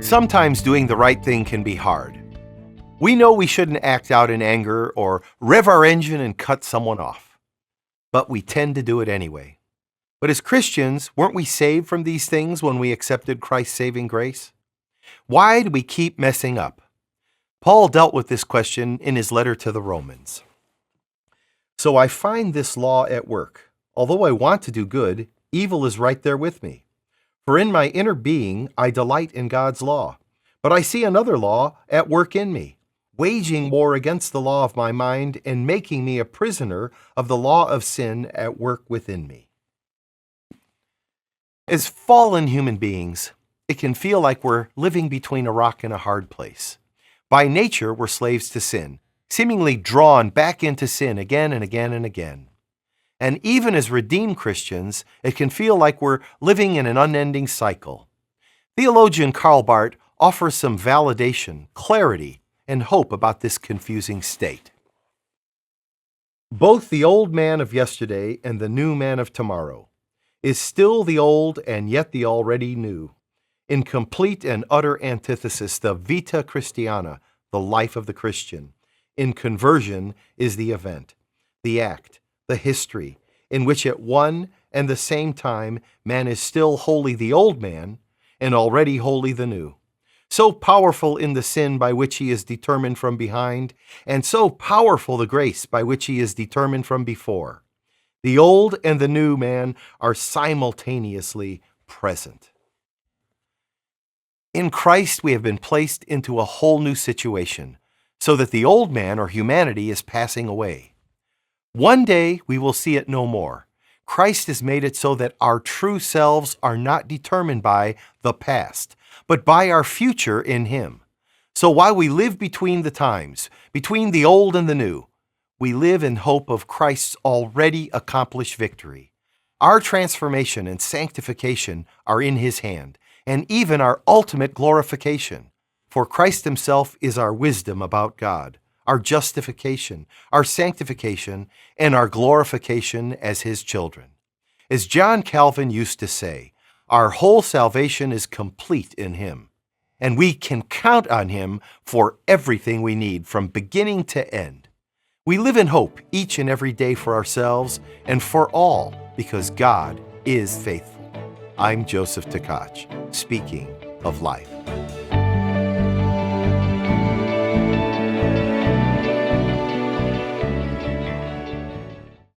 Sometimes doing the right thing can be hard. We know we shouldn't act out in anger or rev our engine and cut someone off, but we tend to do it anyway. But as Christians, weren't we saved from these things when we accepted Christ's saving grace? Why do we keep messing up? Paul dealt with this question in his letter to the Romans. So I find this law at work. Although I want to do good, evil is right there with me. For in my inner being I delight in God's law. But I see another law at work in me, waging war against the law of my mind and making me a prisoner of the law of sin at work within me. As fallen human beings, it can feel like we're living between a rock and a hard place. By nature, we're slaves to sin, seemingly drawn back into sin again and again and again. And even as redeemed Christians, it can feel like we're living in an unending cycle. Theologian Karl Barth offers some validation, clarity, and hope about this confusing state. Both the old man of yesterday and the new man of tomorrow is still the old and yet the already new. In complete and utter antithesis, the vita Christiana, the life of the Christian. In conversion is the event, the act, the history, in which at one and the same time man is still wholly the old man and already wholly the new. So powerful in the sin by which he is determined from behind, and so powerful the grace by which he is determined from before. The old and the new man are simultaneously present. In Christ, we have been placed into a whole new situation, so that the old man or humanity is passing away. One day, we will see it no more. Christ has made it so that our true selves are not determined by the past, but by our future in Him. So while we live between the times, between the old and the new, we live in hope of Christ's already accomplished victory. Our transformation and sanctification are in His hand, and even our ultimate glorification. For Christ Himself is our wisdom about God, our justification, our sanctification, and our glorification as His children. As John Calvin used to say, our whole salvation is complete in Him, and we can count on Him for everything we need from beginning to end. We live in hope each and every day for ourselves and for all because God is faithful. I'm Joseph Tkach, speaking of life.